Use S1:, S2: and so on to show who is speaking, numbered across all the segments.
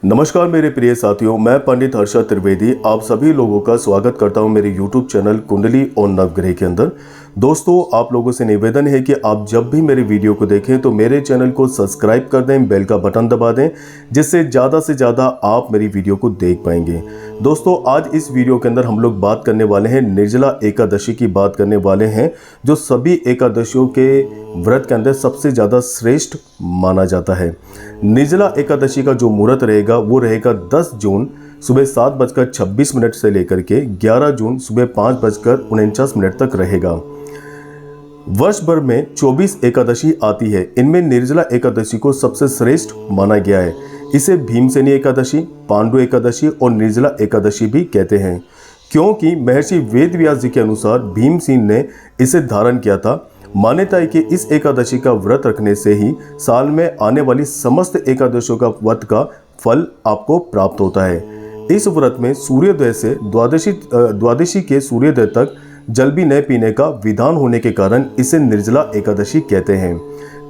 S1: नमस्कार मेरे प्रिय साथियों, मैं पंडित हर्षद त्रिवेदी आप सभी लोगों का स्वागत करता हूं मेरे YouTube चैनल कुंडली और नवग्रह के अंदर। दोस्तों, आप लोगों से निवेदन है कि आप जब भी मेरे वीडियो को देखें तो मेरे चैनल को सब्सक्राइब कर दें, बेल का बटन दबा दें, जिससे ज़्यादा से ज़्यादा आप मेरी वीडियो को देख पाएंगे। दोस्तों, आज इस वीडियो के अंदर हम लोग बात करने वाले हैं निर्जला एकादशी की बात करने वाले हैं, जो सभी एकादशियों के व्रत के अंदर सबसे ज़्यादा श्रेष्ठ माना जाता है। निर्जला एकादशी का जो मुहूर्त रहेगा वो रहेगा 10 जून सुबह 7:26 से लेकर के 11 जून सुबह 5:49 तक रहेगा। वर्ष भर में 24 एकादशी आती है, इनमें निर्जला एकादशी को सबसे श्रेष्ठ माना गया है। इसे भीमसेनी एकादशी, पांडु एकादशी और निर्जला एकादशी भी कहते हैं, क्योंकि महर्षि वेदव्यास जी के अनुसार भीमसेन ने इसे धारण किया था। मान्यता है कि इस एकादशी का व्रत रखने से ही साल में आने वाली समस्त एकादशियों का व्रत का फल आपको प्राप्त होता है। इस व्रत में सूर्योदय से द्वादशी के सूर्योदय तक जल भी न पीने का विधान होने के कारण इसे निर्जला एकादशी कहते हैं।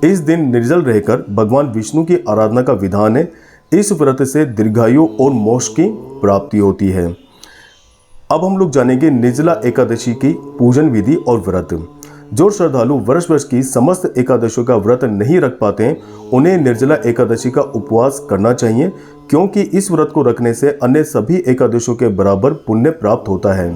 S1: इस दिन निर्जल रहकर भगवान विष्णु की आराधना का विधान है। इस व्रत से दीर्घायु और मोक्ष की प्राप्ति होती है। अब हम लोग जानेंगे निर्जला एकादशी की पूजन विधि और व्रत। जो श्रद्धालु वर्ष की समस्त एकादशियों का व्रत नहीं रख पाते हैं, उन्हें निर्जला एकादशी का उपवास करना चाहिए, क्योंकि इस व्रत को रखने से अन्य सभी एकादशियों के बराबर पुण्य प्राप्त होता है।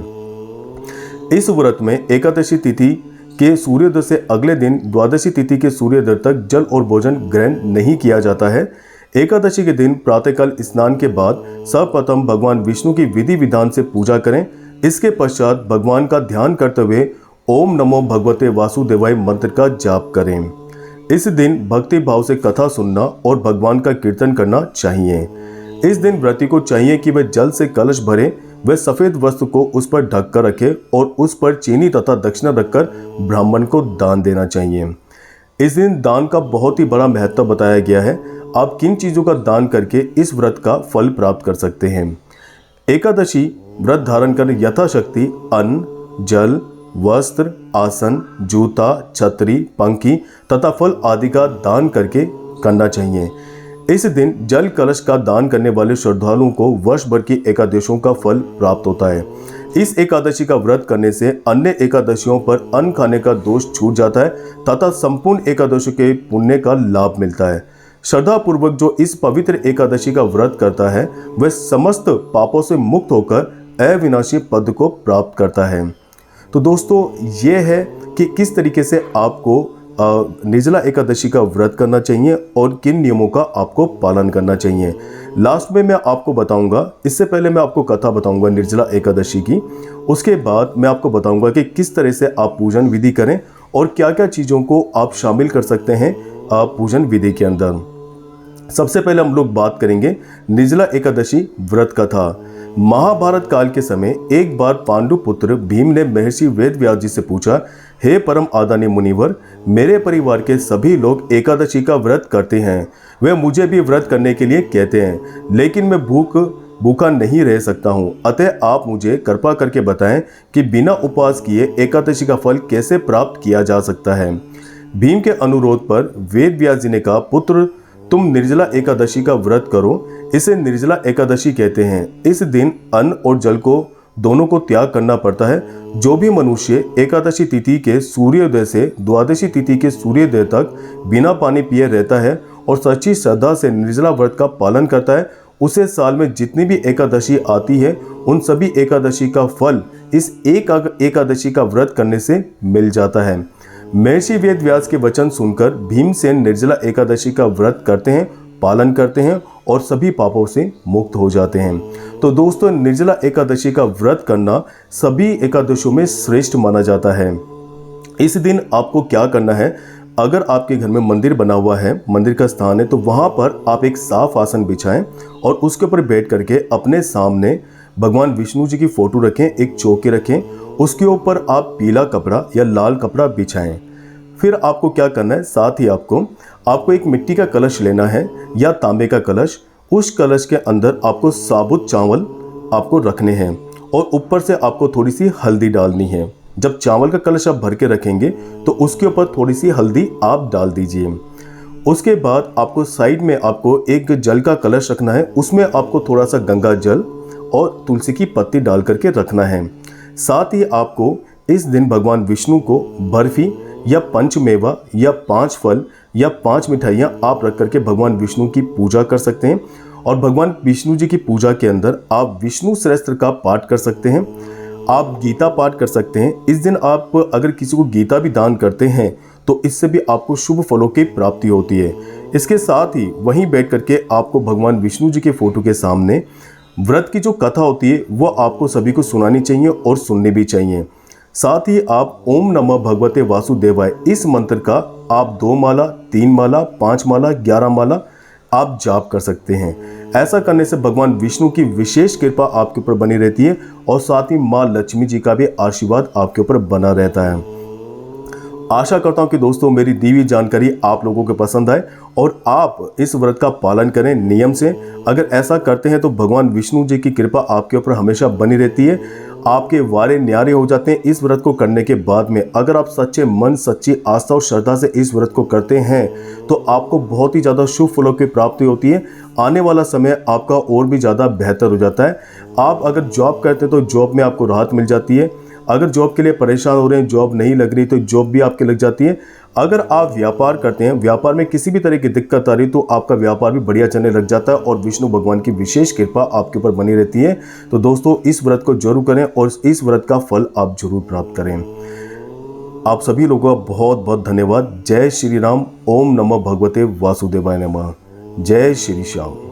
S1: इस व्रत में एकादशी तिथि के सूर्योदय से अगले दिन द्वादशी तिथि के सूर्योदय तक जल और भोजन ग्रहण नहीं किया जाता है। एकादशी के दिन प्रातःकाल स्नान के बाद सर्वप्रथम भगवान विष्णु की विधि विधान से पूजा करें। इसके पश्चात भगवान का ध्यान करते हुए ओम नमो भगवते वासुदेवाय मंत्र का जाप करें। इस दिन भक्ति भाव से कथा सुनना और भगवान का कीर्तन करना चाहिए। इस दिन व्रती को चाहिए कि वह जल से कलश भरे, वह सफेद वस्त्र को उस पर ढक कर रखे और उस पर चीनी तथा दक्षिणा रखकर ब्राह्मण को दान देना चाहिए। इस दिन दान का बहुत ही बड़ा महत्व बताया गया है। आप किन चीज़ों का दान करके इस व्रत का फल प्राप्त कर सकते हैं। एकादशी व्रत धारण कर यथाशक्ति अन्न, जल, वस्त्र, आसन, जूता, छतरी, पंखी तथा फल आदि का दान करके करना चाहिए। इस दिन जल कलश का दान करने वाले श्रद्धालुओं को वर्ष भर की एकादशियों का फल प्राप्त होता है। इस एकादशी का व्रत करने से अन्य एकादशियों पर अन्न खाने का दोष छूट जाता है तथा संपूर्ण एकादशी के पुण्य का लाभ मिलता है। श्रद्धा पूर्वक जो इस पवित्र एकादशी का व्रत करता है, वह समस्त पापों से मुक्त होकर अविनाशी पद को प्राप्त करता है। तो दोस्तों, ये है कि किस तरीके से आपको निर्जला एकादशी का व्रत करना चाहिए और किन नियमों का आपको पालन करना चाहिए। लास्ट में मैं आपको बताऊंगा। इससे पहले मैं आपको कथा बताऊंगा निर्जला एकादशी की। उसके बाद मैं आपको बताऊंगा कि किस तरह से आप पूजन विधि करें और क्या क्या चीज़ों को आप शामिल कर सकते हैं पूजन विधि के अंदर। सबसे पहले हम लोग बात करेंगे निर्जला एकादशी व्रत कथा। महाभारत काल के समय एक बार पांडु पुत्र भीम ने महर्षि वेदव्यास जी से पूछा, हे परम आदरणीय मुनिवर, मेरे परिवार के सभी लोग एकादशी का व्रत करते हैं। वे मुझे भी व्रत करने के लिए कहते हैं, लेकिन मैं भूखा नहीं रह सकता हूँ। अतः आप मुझे कृपा करके बताएं कि बिना उपवास किए एकादशी का फल कैसे प्राप्त किया जा सकता है। भीम के अनुरोध पर वेदव्यास जी ने कहा, पुत्र, तुम निर्जला एकादशी का व्रत करो। इसे निर्जला एकादशी कहते हैं। इस दिन अन्न और जल को दोनों को त्याग करना पड़ता है। जो भी मनुष्य एकादशी तिथि के सूर्योदय से द्वादशी तिथि के सूर्योदय तक बिना पानी पिए रहता है और सच्ची श्रद्धा से निर्जला व्रत का पालन करता है, उसे साल में जितनी भी एकादशी आती है, उन सभी एकादशी का फल इस एक एकादशी का व्रत करने से मिल जाता है। महर्षि वेदव्यास के वचन सुनकर भीमसेन निर्जला एकादशी का व्रत करते हैं, पालन करते हैं और सभी पापों से मुक्त हो जाते हैं। तो दोस्तों, निर्जला एकादशी का व्रत करना सभी एकादशियों में श्रेष्ठ माना जाता है। इस दिन आपको क्या करना है, अगर आपके घर में मंदिर बना हुआ है, मंदिर का स्थान है, तो वहाँ पर आप एक साफ आसन बिछाएं और उसके ऊपर बैठ करके अपने सामने भगवान विष्णु जी की फोटो रखें, एक चौकी रखें, उसके ऊपर आप पीला कपड़ा या लाल कपड़ा बिछाएं। फिर आपको क्या करना है, साथ ही आपको एक मिट्टी का कलश लेना है या तांबे का कलश। उस कलश के अंदर आपको साबुत चावल आपको रखने हैं और ऊपर से आपको थोड़ी सी हल्दी डालनी है। जब चावल का कलश आप भर के रखेंगे तो उसके ऊपर थोड़ी सी हल्दी आप डाल दीजिए। उसके बाद आपको साइड में आपको एक जल का कलश रखना है, उसमें आपको थोड़ा सा गंगा जल और तुलसी की पत्ती डाल करके रखना है। साथ ही आपको इस दिन भगवान विष्णु को बर्फी या पंचमेवा या 5 फल या 5 मिठाइयाँ आप रख करके भगवान विष्णु की पूजा कर सकते हैं। और भगवान विष्णु जी की पूजा के अंदर आप विष्णु सहस्त्र का पाठ कर सकते हैं, आप गीता पाठ कर सकते हैं। इस दिन आप अगर किसी को गीता भी दान करते हैं तो इससे भी आपको शुभ फलों की प्राप्ति होती है। इसके साथ ही वहीं बैठ करके आपको भगवान विष्णु जी के फोटो के सामने व्रत की जो कथा होती है वो आपको सभी को सुनानी चाहिए और सुननी भी चाहिए। साथ ही आप ओम नमः भगवते वासुदेवाय इस मंत्र का आप 2 माला, 3 माला, 5 माला, 11 माला आप जाप कर सकते हैं। ऐसा करने से भगवान विष्णु की विशेष कृपा आपके ऊपर बनी रहती है और साथ ही माँ लक्ष्मी जी का भी आशीर्वाद आपके ऊपर बना रहता है। आशा करता हूं कि दोस्तों मेरी दी हुई जानकारी आप लोगों को पसंद आए और आप इस व्रत का पालन करें नियम से। अगर ऐसा करते हैं तो भगवान विष्णु जी की कृपा आपके ऊपर हमेशा बनी रहती है, आपके वारे न्यारे हो जाते हैं। इस व्रत को करने के बाद में अगर आप सच्चे मन, सच्ची आस्था और श्रद्धा से इस व्रत को करते हैं तो आपको बहुत ही ज़्यादा शुभ फलों की प्राप्ति होती है। आने वाला समय आपका और भी ज़्यादा बेहतर हो जाता है। आप अगर जॉब करते हैं तो जॉब में आपको राहत मिल जाती है। अगर जॉब के लिए परेशान हो रहे हैं, जॉब नहीं लग रही, तो जॉब भी आपके लग जाती है। अगर आप व्यापार करते हैं, व्यापार में किसी भी तरह की दिक्कत आ रही तो आपका व्यापार भी बढ़िया चलने लग जाता है और विष्णु भगवान की विशेष कृपा आपके ऊपर बनी रहती है। तो दोस्तों इस व्रत को जरूर करें और इस व्रत का फल आप जरूर प्राप्त करें। आप सभी लोगों का बहुत बहुत धन्यवाद। जय श्री राम। ओम नमः भगवते वासुदेवाय नमः। जय श्री श्याम।